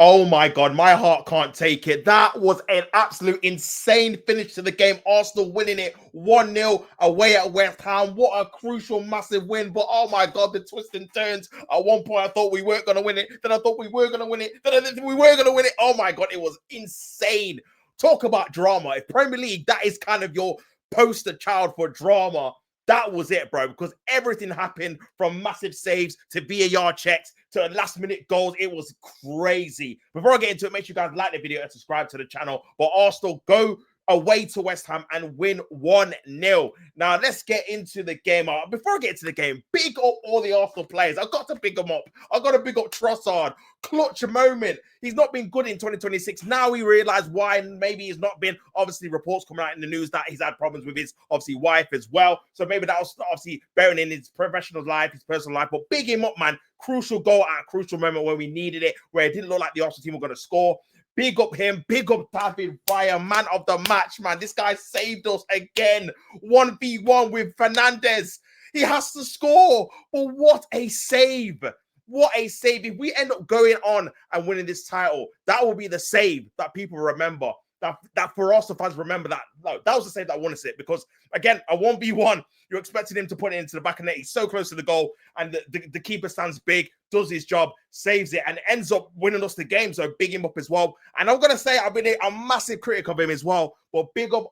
Oh my God, my heart can't take it. That was an absolute insane finish to the game. Arsenal winning it 1-0 away at West Ham. What a crucial, massive win. But oh my God, the twists and turns. At one point, I thought we weren't going to win it. Then I thought we were going to win it. Then I thought we were going to win it. Oh my God, it was insane. Talk about drama. If Premier League, that is kind of your poster child for drama. That was it, bro, because everything happened from massive saves to VAR checks to last-minute goals. It was crazy. Before I get into it, make sure you guys like the video and subscribe to the channel. But Arsenal go away to West Ham and win 1-0. Now, let's get into the game. Before I get into the game, big up all the Arsenal players. I've got to big them up. I've got to big up Trossard. Clutch moment. He's not been good in 2026. Now we realize why. Maybe he's not been. Obviously, reports coming out in the news that he's had problems with his, obviously, wife as well. So maybe that was obviously bearing in his professional life, his personal life. But big him up, man. Crucial goal at a crucial moment when we needed it, where it didn't look like the Arsenal team were going to score. Big up him. Big up David Villa, man of the match, man. This guy saved us again. 1v1 with Fernandez. He has to score. But what a save. What a save. If we end up going on and winning this title, that will be the save that people remember. That for us, the fans remember that. No, that was the save that I want to see. Because, again, a 1v1, you're expecting him to put it into the back of the net. He's so close to the goal. And the keeper stands big, does his job, saves it, and ends up winning us the game. So big him up as well. And I'm going to say I've been a massive critic of him as well. But big up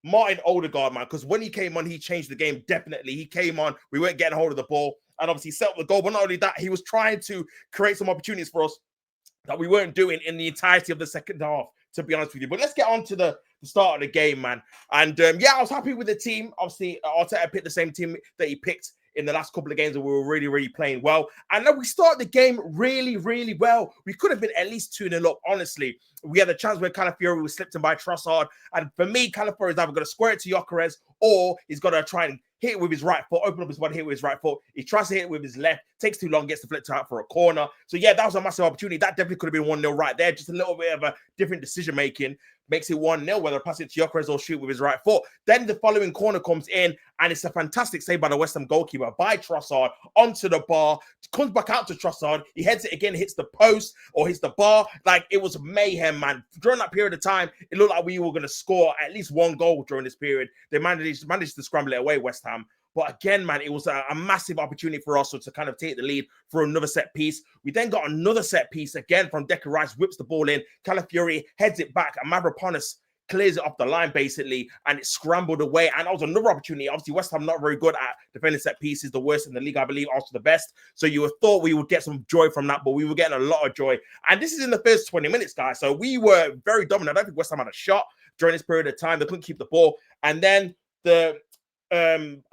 Martin Odegaard, man. Because when he came on, he changed the game, definitely. He came on. We weren't getting hold of the ball. And obviously set up the goal. But not only that, he was trying to create some opportunities for us that we weren't doing in the entirety of the second half, to be honest with you. But let's get on to the start of the game, man. And yeah, I was happy with the team. Obviously, Arteta picked the same team that he picked in the last couple of games, and we were really, really playing well. And then we started the game really, really well. We could have been at least 2-0 up, honestly. We had a chance where Calafiori was slipped in by Trossard. And for me, Calafiori is either going to square it to Gyökeres, or he's got to try and hit it with his right foot, open up his body, hit it with his right foot. He tries to hit it with his left, takes too long, gets the flip out for a corner. So yeah, that was a massive opportunity. That definitely could have been 1-0 right there. Just a little bit of a different decision-making makes it 1-0, whether pass it to Gyökeres or shoot with his right foot. Then the following corner comes in, and it's a fantastic save by the West Ham goalkeeper, by Trossard, onto the bar, comes back out to Trossard, he heads it again, hits the post, or hits the bar. Like, it was mayhem, man. During that period of time, it looked like we were going to score at least one goal during this period. They managed to scramble it away, West Ham. But again, man, it was a massive opportunity for us to kind of take the lead for another set piece. We then got another set piece again from Declan Rice, whips the ball in. Calafiori heads it back, and Mavropanos clears it off the line, basically, and it scrambled away. And that was another opportunity. Obviously, West Ham not very good at defending set pieces, the worst in the league, I believe, also the best. So you would thought we would get some joy from that, but we were getting a lot of joy. And this is in the first 20 minutes, guys. So we were very dominant. I don't think West Ham had a shot during this period of time. They couldn't keep the ball. And then the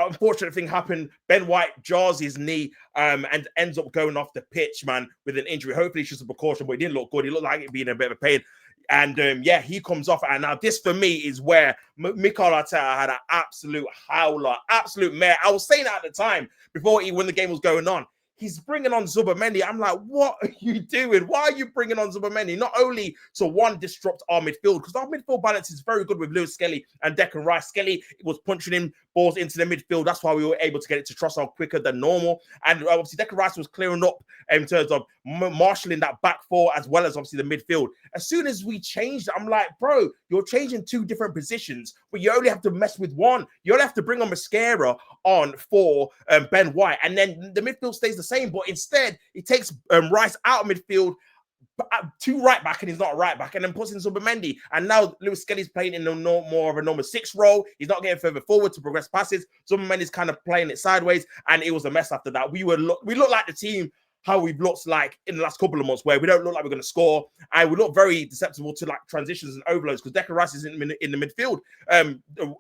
unfortunate thing happened. Ben White jars his knee and ends up going off the pitch, man, with an injury. Hopefully it's just a precaution, but it didn't look good. He looked like it being a bit of a pain. And yeah, he comes off. And now this for me is where Mikel Arteta had an absolute howler, absolute mare. I was saying that at the time when the game was going on. He's bringing on Zubimendi. I'm like, what are you doing? Why are you bringing on Zubimendi? Not only to disrupt our midfield, because our midfield balance is very good with Lewis Skelly and Declan Rice. Skelly was punching in balls into the midfield. That's why we were able to get it to Trossard quicker than normal. And obviously, Declan Rice was clearing up in terms of marshalling that back four, as well as obviously the midfield. As soon as we changed, I'm like, bro, you're changing two different positions, but you only have to mess with one. You only have to bring on Mascara on for Ben White, and then the midfield stays the same. But instead, he takes Rice out of midfield to right back, and he's not a right back, and then puts in Zubimendi. And now Lewis Skelly's playing in more of a number 6 role. He's not getting further forward to progress passes. Zubimendi's kind of playing it sideways, and it was a mess after that. We look like the team how we've looked like in the last couple of months, where we don't look like we're going to score, and we look very susceptible to like transitions and overloads because Declan Rice is in the midfield.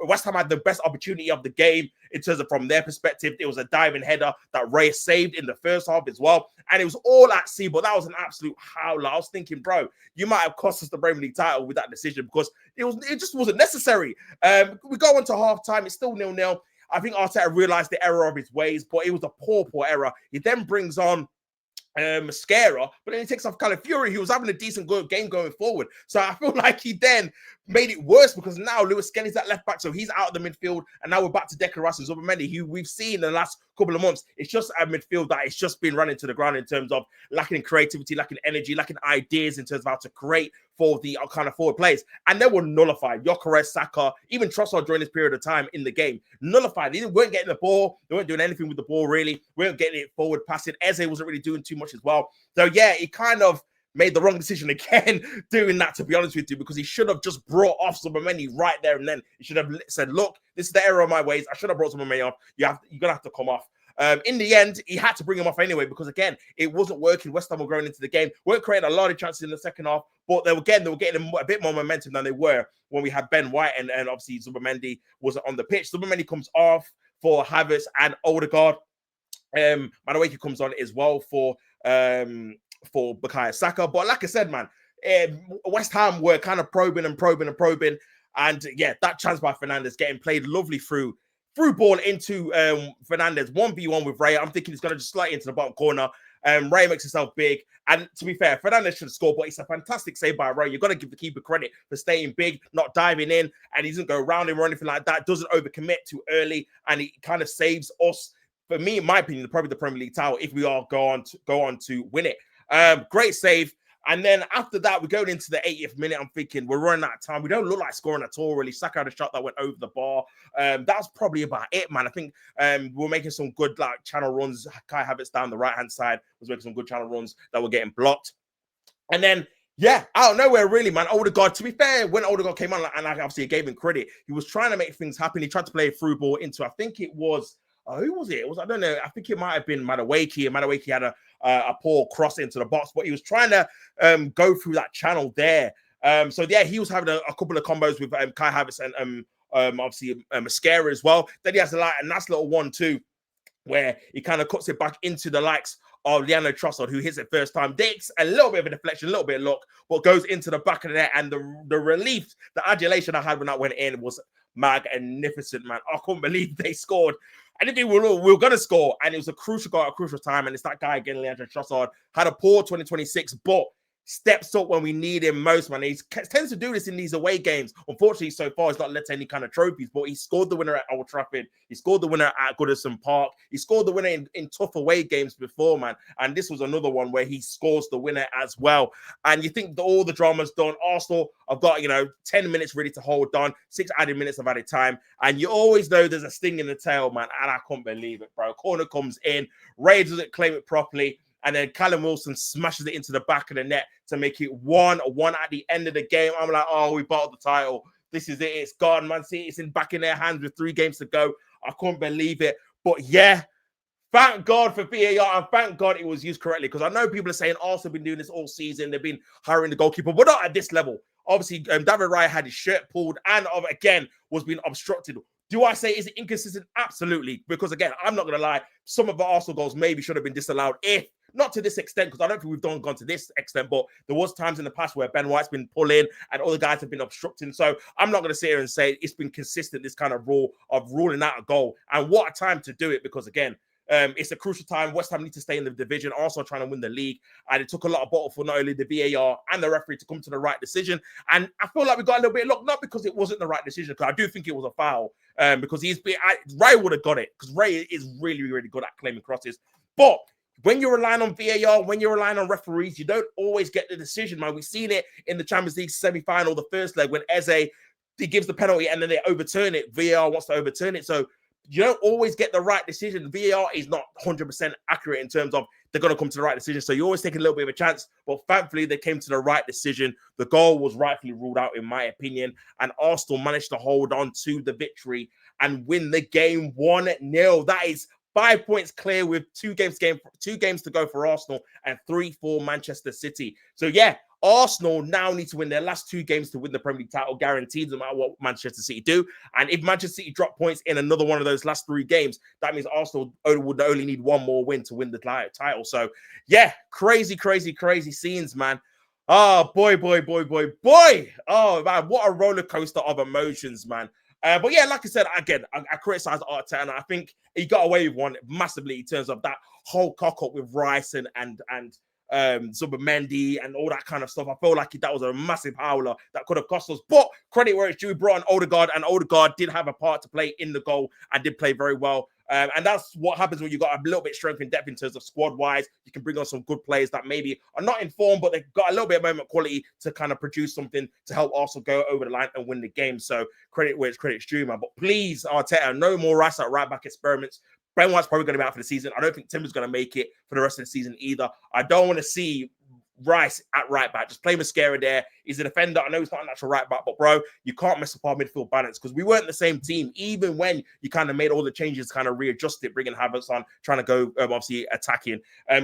West Ham had the best opportunity of the game in terms of, from their perspective, it was a diving header that Reyes saved in the first half as well, and it was all at sea. But that was an absolute howler. I was thinking, bro, you might have cost us the Premier League title with that decision, because it just wasn't necessary. We go on to half time. It's still 0-0. I think Arteta realized the error of his ways, but it was a poor error. He then brings on Mascara, but then he takes off Calafiori, who was having a decent game going forward. So I feel like he then made it worse because now Lewis Skelly's at left back, so he's out of the midfield, and now we're back to Declan Rice and Zubimendi, who we've seen in the last couple of months. It's just a midfield that it's just been running to the ground in terms of lacking creativity, lacking energy, lacking ideas in terms of how to create for the kind of forward plays. And they were nullified. Gyökeres, Saka, even Trossard during this period of time in the game, nullified. They weren't getting the ball. They weren't doing anything with the ball, really. We weren't getting it forward passing. Eze wasn't really doing too much as well. So, yeah, it kind of made the wrong decision again doing that, to be honest with you, because he should have just brought off Zubimendi right there and then. He should have said, look, this is the error of my ways. I should have brought Zubimendi off. You're going to have to come off. In the end, he had to bring him off anyway because, again, it wasn't working. West Ham were growing into the game. Weren't creating a lot of chances in the second half, but they were getting a bit more momentum than they were when we had Ben White and obviously Zubimendi wasn't on the pitch. Zubimendi comes off for Havertz and Odegaard. Madueke comes on as well for Bukayo Saka. But like I said, man, West Ham were kind of probing. And yeah, that chance by Fernandes getting played lovely through ball into Fernandes, 1v1 with Ray. I'm thinking he's going to just slide into the bottom corner. Ray makes himself big. And to be fair, Fernandes should score, but it's a fantastic save by Ray. You've got to give the keeper credit for staying big, not diving in, and he doesn't go around him or anything like that. Doesn't overcommit too early, and it kind of saves us. For me, in my opinion, probably the Premier League title if we are go on to win it. Great save. And then after that, we're going into the 80th minute. I'm thinking we're running out of time. We don't look like scoring at all, really. Saka had a shot that went over the bar. That's probably about it, man. I think we're making some good channel runs. Kai Havertz down the right-hand side was making some good channel runs that were getting blocked. And then, yeah, out of nowhere, really, man. Odegaard, to be fair, when Odegaard came on, and I obviously gave him credit, he was trying to make things happen. He tried to play a through ball into, I think it was, who was it? I don't know. I think it might have been Madueke. And Madueke had a poor cross into the box, but he was trying to go through that channel there. So yeah, he was having a couple of combos with Kai Havertz and obviously Mascara as well. Then he has a nice little 1-2 where he kind of cuts it back into the likes of Leandro Trossard, who hits it first time. Takes a little bit of a deflection, a little bit of luck, but goes into the back of the net. And the relief, the adulation I had when that went in was magnificent, man. I couldn't believe they scored. I didn't think we were going to score, and it was a crucial goal at a crucial time, and it's that guy again, Leandro Trossard, had a poor 2026, but steps up when we need him most, man. He tends to do this in these away games. Unfortunately, so far, he's not led to any kind of trophies, but he scored the winner at Old Trafford. He scored the winner at Goodison Park. He scored the winner in tough away games before, man. And this was another one where he scores the winner as well. And you think that all the drama's done. Arsenal have got, 10 minutes ready to hold on, 6 added minutes of added time. And you always know there's a sting in the tail, man. And I couldn't believe it, bro. Corner comes in. Ray doesn't claim it properly. And then Callum Wilson smashes it into the back of the net to make it 1-1 at the end of the game. I'm like, oh, we bought the title. This is it. It's gone, Man City. It's back in their hands with 3 games to go. I couldn't believe it. But yeah, thank God for VAR and thank God it was used correctly. Because I know people are saying Arsenal have been doing this all season. They've been hiring the goalkeeper, but not at this level. Obviously, David Raya had his shirt pulled and again was being obstructed. Do I say, is it inconsistent? Absolutely. Because again, I'm not going to lie. Some of the Arsenal goals maybe should have been disallowed if not to this extent, because I don't think we've gone to this extent, but there was times in the past where Ben White's been pulling and other guys have been obstructing. So I'm not going to sit here and say it's been consistent, this kind of rule of ruling out a goal. And what a time to do it, because again, it's a crucial time. West Ham need to stay in the division, also trying to win the league. And it took a lot of battle for not only the VAR and the referee to come to the right decision. And I feel like we got a little bit of luck, not because it wasn't the right decision, because I do think it was a foul, because Ray would have got it, because Ray is really, really good at claiming crosses. But when you're relying on VAR, when you're relying on referees, you don't always get the decision, man. We've seen it in the Champions League semi-final, the first leg, when Eze, he gives the penalty and then they overturn it. VAR wants to overturn it. So you don't always get the right decision. VAR is not 100% accurate in terms of they're going to come to the right decision. So you always take a little bit of a chance. But thankfully, they came to the right decision. The goal was rightfully ruled out, in my opinion. And Arsenal managed to hold on to the victory and win the game 1-0. That is 5 points clear with 2 games to go for Arsenal and 3 for Manchester City. So yeah, Arsenal now need to win their last 2 games to win the Premier League title, guaranteed, no matter what Manchester City do. And if Manchester City drop points in another one of those last 3 games, that means Arsenal would only need 1 more win to win the title. So yeah, crazy scenes, man. Oh, boy. Oh, man, what a roller coaster of emotions, man. But yeah, like I said, again, I criticize Arteta, and I think he got away with one massively in terms of that whole cock up with Rice and Zubimendi and all that kind of stuff. I feel like that was a massive howler that could have cost us. But credit where it's due, brought on Odegaard, and Odegaard did have a part to play in the goal and did play very well. And that's what happens when you got a little bit strength and depth in terms of squad-wise. You can bring on some good players that maybe are not in form, but they've got a little bit of moment quality to kind of produce something to help Arsenal go over the line and win the game. So credit where it's credit's due, man. But please, Arteta, no more Rice at right-back experiments. Ben White's probably going to be out for the season. I don't think Timber's going to make it for the rest of the season either. I don't want to see Rice at right back. Just play Mascara there. He's a defender. I know he's not a natural right back, but bro, you can't mess up our midfield balance because we weren't the same team, even when you kind of made all the changes, kind of readjust it, bringing Havertz on, trying to go obviously attacking.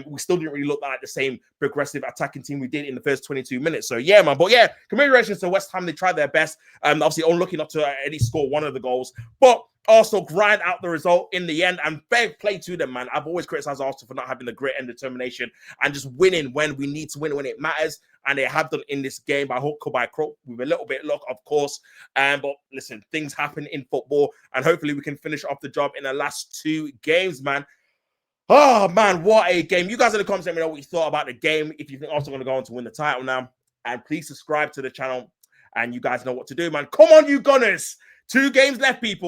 We still didn't really look like the same progressive attacking team we did in the first 22 minutes. So yeah, man. But yeah, congratulations to West Ham. They tried their best. Obviously, only looking up to at least score one of the goals, but Arsenal grind out the result in the end, and fair play to them, man. I've always criticized Arsenal for not having the grit and determination and just winning when we need to win, when it matters, and they have done in this game by hook or by crook, with a little bit of luck, of course. But listen, things happen in football, and hopefully we can finish off the job in the last 2 games, man. Oh, man, what a game. You guys in the comments, let me know what you thought about the game, if you think Arsenal are going to go on to win the title now. And please subscribe to the channel, and you guys know what to do, man. Come on, you Gunners. 2 games left, people.